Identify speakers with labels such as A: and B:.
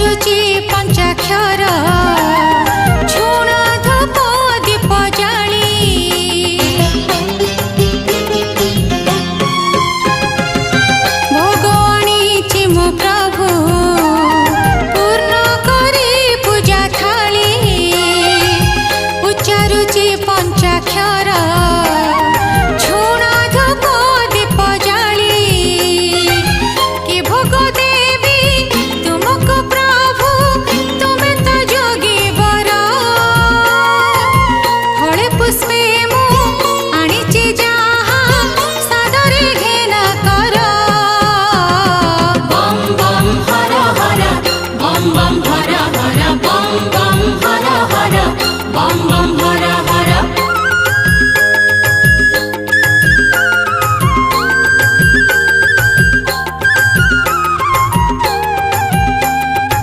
A: उच्चारुचि पंचाक्षर झुण धूप दीप जाली भोग आनीची मो प्रभु पूर्ण करी पूजा थाली उच्चारुचि पंचाक्षर झुण धूप दीप जाली कि भोग देवी तुमको प्रभु तुमे तो जोगी बर फले पुष्पे मु आनीची जाहा सादरे घेना कर
B: बम बम हर हर बम बम